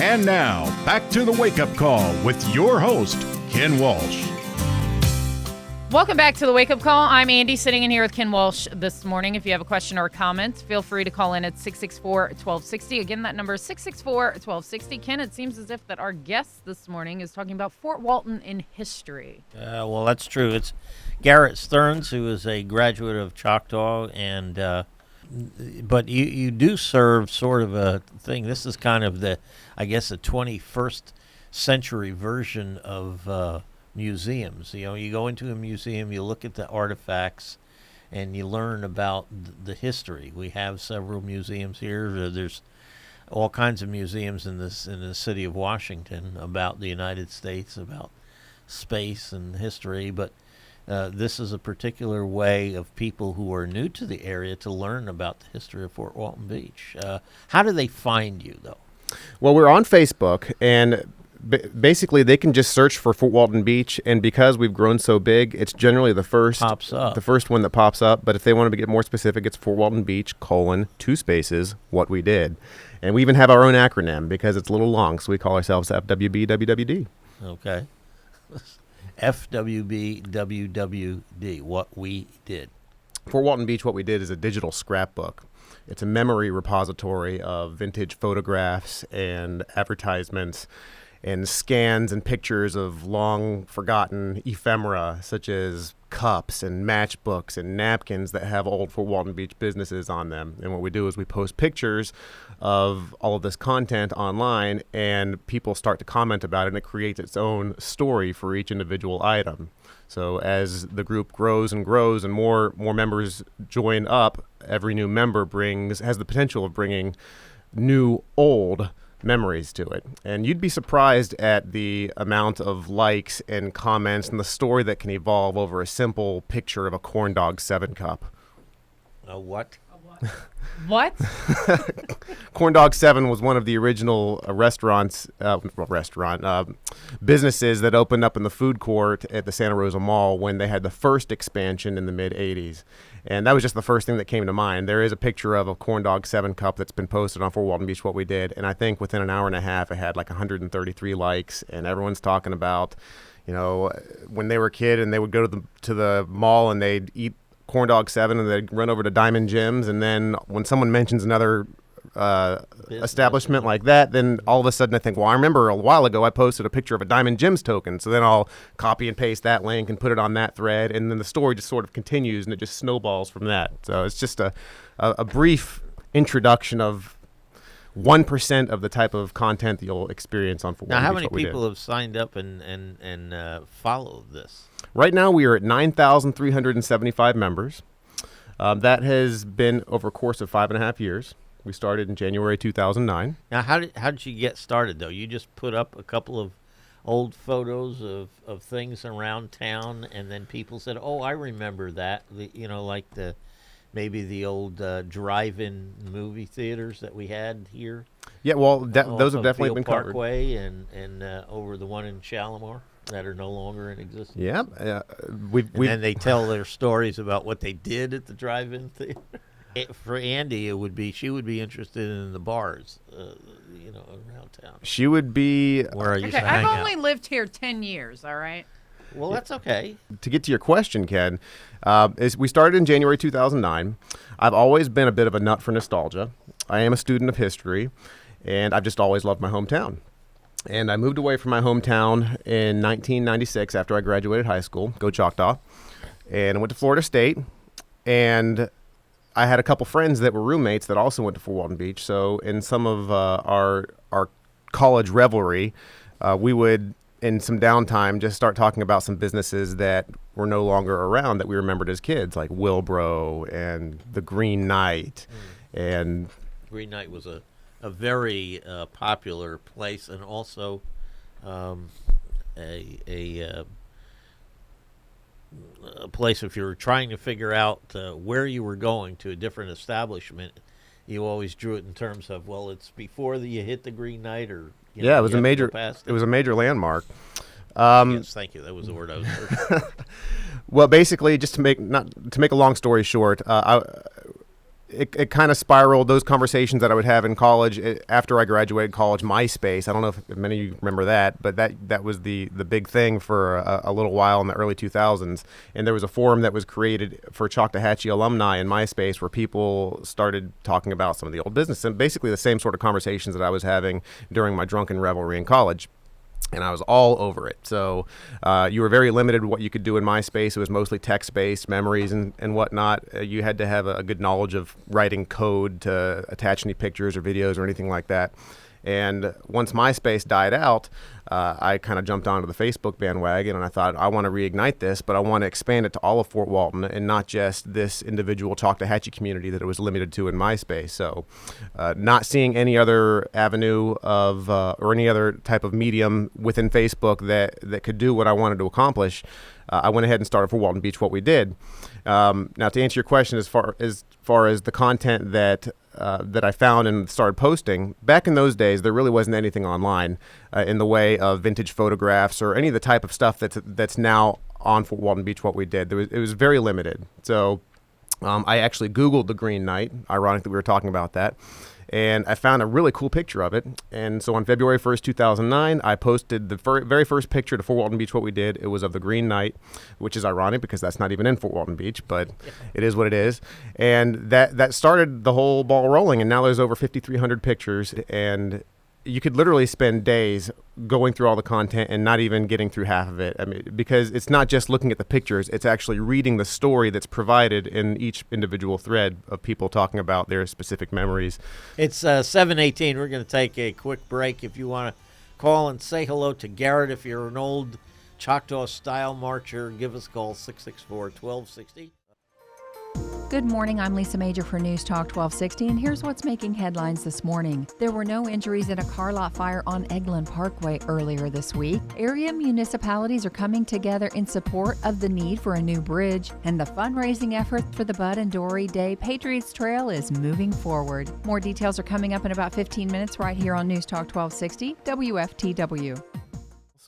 And now, back to the Wake Up Call with your host, Ken Walsh. Welcome back to the Wake Up Call. I'm Andy, sitting in here with Ken Walsh this morning. If you have a question or a comment, feel free to call in at 664-1260. Again, that number is 664-1260. Ken, it seems as if that our guest this morning is talking about Fort Walton in history. Well, that's true. It's Gareth Stearns, who is a graduate of Choctaw, and but you do serve sort of a thing. This is kind of the 21st century version of museums. You know, you go into a museum, you look at the artifacts, and you learn about the history. We have several museums here. There's all kinds of museums in the city of Washington about the United States, about space and history, but this is a particular way of people who are new to the area to learn about the history of Fort Walton Beach. How do they find you, though? Well, we're on Facebook, and basically they can just search for Fort Walton Beach, and because we've grown so big, it's generally the first one that pops up. But if they want to get more specific, it's Fort Walton Beach, : 2 spaces, what we did. And we even have our own acronym because it's a little long, so we call ourselves FWBWWD. Okay. FWBWWD, what we did. Fort Walton Beach, what we did is a digital scrapbook. It's a memory repository of vintage photographs and advertisements and scans and pictures of long forgotten ephemera, such as cups and matchbooks and napkins that have old Fort Walton Beach businesses on them. And what we do is we post pictures of all of this content online, and people start to comment about it, and it creates its own story for each individual item. So as the group grows and grows and more members join up, every new member has the potential of bringing new old memories to it. And you'd be surprised at the amount of likes and comments and the story that can evolve over a simple picture of a Corn Dog 7 cup. A what? What? Corn Dog 7 was one of the original businesses that opened up in the food court at the Santa Rosa Mall when they had the first expansion in the mid-'80s. And that was just the first thing that came to mind. There is a picture of a Corn Dog 7 cup that's been posted on Fort Walton Beach, what we did. And I think within an hour and a half, it had like 133 likes. And everyone's talking about, you know, when they were a kid and they would go to the mall and they'd eat Corn Dog 7 and they'd run over to Diamond Jim's, and then when someone mentions another establishment like that, then all of a sudden I think, well, I remember a while ago I posted a picture of a Diamond Jim's token, so then I'll copy and paste that link and put it on that thread, and then the story just sort of continues and it just snowballs from that. So it's just a brief introduction of 1% of the type of content that you'll experience on Fort Walton Beach. Now, how many people have signed up and followed this? Right now, we are at 9,375 members. That has been over a course of 5.5 years. We started in January 2009. Now, how did you get started, though? You just put up a couple of old photos of things around town, and then people said, oh, I remember that. Maybe the old drive-in movie theaters that we had here. Yeah, well, those have definitely been covered. Parkway and over the one in Shalimar that are no longer in existence. Yeah. And they tell their stories about what they did at the drive-in theater. For Andy, she would be interested in the bars, around town. She would be. Where I used to hang I've out. only lived here 10 years, all right? Well, that's okay. To get to your question, Ken, we started in January 2009. I've always been a bit of a nut for nostalgia. I am a student of history, and I've just always loved my hometown. And I moved away from my hometown in 1996 after I graduated high school, go Choctaw, and I went to Florida State. And I had a couple friends that were roommates that also went to Fort Walton Beach. So in some of our college revelry, we would, in some downtime, just start talking about some businesses that were no longer around that we remembered as kids, like Wilbro and the Green Knight. And Green Knight was a very popular place, and also a place if you were trying to figure out where you were going to a different establishment, you always drew it in terms of, well, it's before you hit the Green Knight, or it was a major landmark. Yes, thank you. That was the word I was searching. Well, basically, just to make a long story short, it kind of spiraled. Those conversations that I would have in college after I graduated college, MySpace. I don't know if many of you remember that, but that was the big thing for a little while in the early 2000s. And there was a forum that was created for Choctawhatchee alumni in MySpace where people started talking about some of the old business and basically the same sort of conversations that I was having during my drunken revelry in college. And I was all over it. So you were very limited what you could do in MySpace. It was mostly text-based memories and whatnot. You had to have a good knowledge of writing code to attach any pictures or videos or anything like that. And once MySpace died out, I kind of jumped onto the Facebook bandwagon, and I thought, I want to reignite this, but I want to expand it to all of Fort Walton and not just this individual Choctawhatchee community that it was limited to in MySpace. So not seeing any other avenue of or any other type of medium within Facebook that could do what I wanted to accomplish, I went ahead and started for Walton Beach What We Did. Now, to answer your question, as far as the content that I found and started posting, back in those days, there really wasn't anything online in the way of vintage photographs or any of the type of stuff that's now on Fort Walton Beach What We Did. It was very limited. So I actually Googled the Green Knight. Ironic that we were talking about that. And I found a really cool picture of it. And so on February 1st, 2009, I posted the very first picture to Fort Walton Beach What We Did. It was of the Green Knight, which is ironic because that's not even in Fort Walton Beach, but it is what it is. And that started the whole ball rolling. And now there's over 5,300 pictures. And you could literally spend days going through all the content and not even getting through half of it. I mean, because it's not just looking at the pictures, it's actually reading the story that's provided in each individual thread of people talking about their specific memories. It's 7:18. We're going to take a quick break. If you want to call and say hello to Garrett, if you're an old Choctaw style marcher, give us a call, 664-1260. Good morning, I'm Lisa Major for News Talk 1260, and here's what's making headlines this morning. There were no injuries in a car lot fire on Eglin Parkway earlier this week. Area municipalities are coming together in support of the need for a new bridge, and the fundraising effort for the Bud and Dory Day Patriots Trail is moving forward. More details are coming up in about 15 minutes right here on News Talk 1260, WFTW.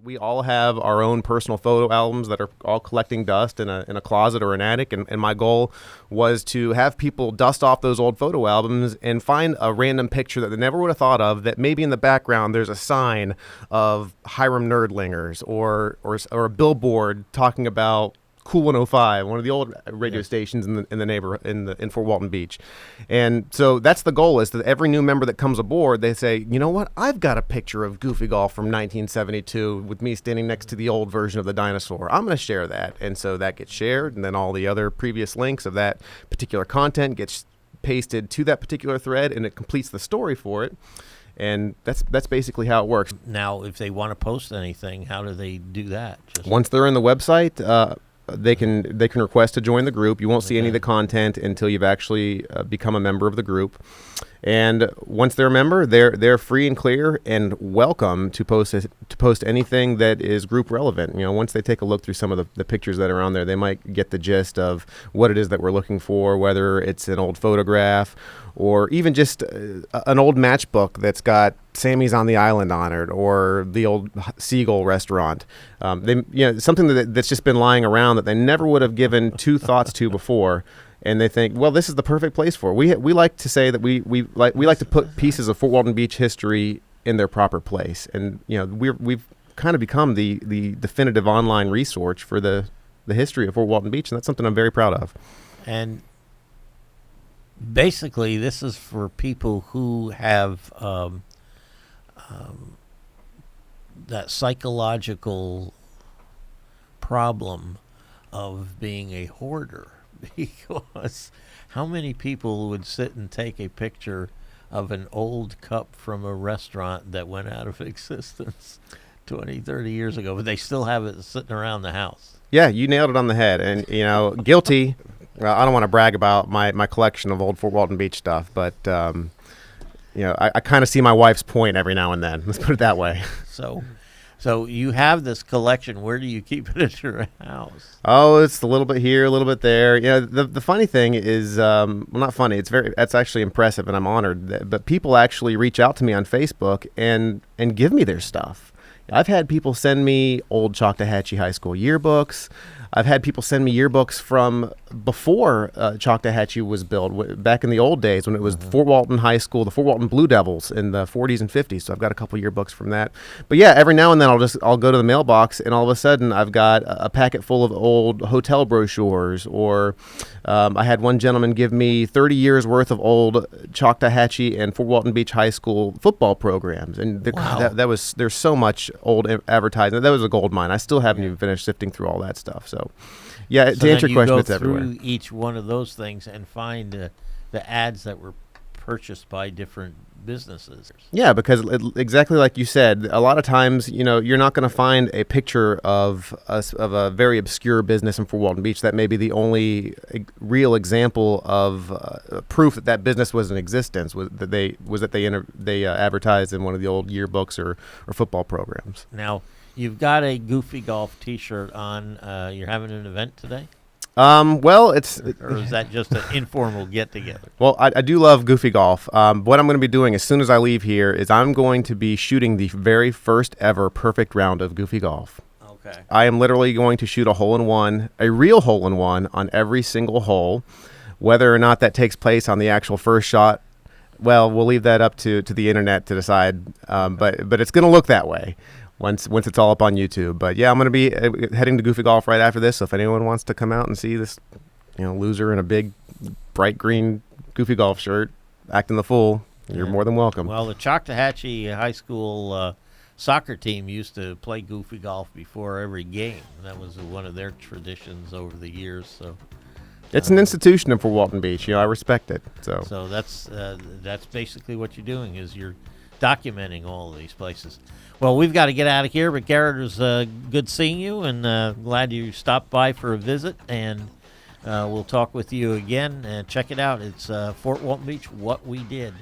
We all have our own personal photo albums that are all collecting dust in a closet or an attic, and my goal was to have people dust off those old photo albums and find a random picture that they never would have thought of, that maybe in the background there's a sign of Hiram Nerdlingers or a billboard talking about Cool 105, one of the old radio stations in the neighborhood in Fort Walton Beach. And so that's the goal, is that every new member that comes aboard, they say, you know what, I've got a picture of Goofy Golf from 1972 with me standing next to the old version of the dinosaur. I'm going to share that. And so that gets shared, and then all the other previous links of that particular content gets pasted to that particular thread, and it completes the story for it. And that's basically how it works. Now, if they want to post anything, how do they do that? Once they're in the website, they can request to join the group. You won't see any of the content until you've actually become a member of the group. And once they're a member, they're free and clear and welcome to post anything that is group relevant. You know, once they take a look through some of the pictures that are on there, they might get the gist of what it is that we're looking for, whether it's an old photograph or even just an old matchbook that's got Sammy's on the Island on it, or the old Seagull restaurant. Something that's just been lying around that they never would have given two thoughts to before. And they think, well, this is the perfect place for it. We like to say that we like to put pieces of Fort Walton Beach history in their proper place, and we've kind of become the definitive online resource for the history of Fort Walton Beach, and that's something I'm very proud of. And basically, this is for people who have that psychological problem of being a hoarder. Because how many people would sit and take a picture of an old cup from a restaurant that went out of existence 20, 30 years ago, but they still have it sitting around the house? Yeah, you nailed it on the head. And, guilty. Well, I don't want to brag about my collection of old Fort Walton Beach stuff, but, I kind of see my wife's point every now and then. Let's put it that way. So you have this collection. Where do you keep it at your house? Oh, it's a little bit here, a little bit there. The funny thing is, not funny. It's actually impressive, and I'm honored. But people actually reach out to me on Facebook and give me their stuff. I've had people send me old Choctawhatchee High School yearbooks. I've had people send me yearbooks from before Choctawhatchee was built, back in the old days when it was Fort Walton High School, the Fort Walton Blue Devils in the 40s and 50s. So I've got a couple yearbooks from that. But yeah, every now and then I'll go to the mailbox, and all of a sudden I've got a packet full of old hotel brochures, or I had one gentleman give me 30 years worth of old Choctawhatchee and Fort Walton Beach High School football programs, and there's so much old advertising. That was a gold mine. I still haven't even finished sifting through all that stuff. So, yeah, to answer your question, it's everywhere. So you go through each one of those things and find the ads that were purchased by different businesses. Yeah, because exactly like you said, a lot of times, you're not going to find a picture of a very obscure business in Fort Walton Beach. That may be the only real example of proof that business was in existence. They advertised in one of the old yearbooks or football programs. Now, you've got a Goofy Golf T-shirt on. You're having an event today? Well, or is that just an informal get-together? Well, I do love Goofy Golf. What I'm going to be doing as soon as I leave here is I'm going to be shooting the very first ever perfect round of Goofy Golf. Okay. I am literally going to shoot a hole-in-one, a real hole-in-one on every single hole. Whether or not that takes place on the actual first shot, well, we'll leave that up to the internet to decide. But it's going to look that way once it's all up on YouTube. But yeah, I'm going to be heading to Goofy Golf right after this. So if anyone wants to come out and see this, loser in a big bright green Goofy Golf shirt acting the fool, you're more than welcome. Well, the Choctawhatchee High School soccer team used to play Goofy Golf before every game. That was one of their traditions over the years. So it's an institution in Fort Walton Beach. I respect it. So that's basically what you're doing, is you're documenting all of these places. Well, we've got to get out of here, but Garrett, it was good seeing you, and glad you stopped by for a visit, and we'll talk with you again. Check it out. It's Fort Walton Beach, What We Did.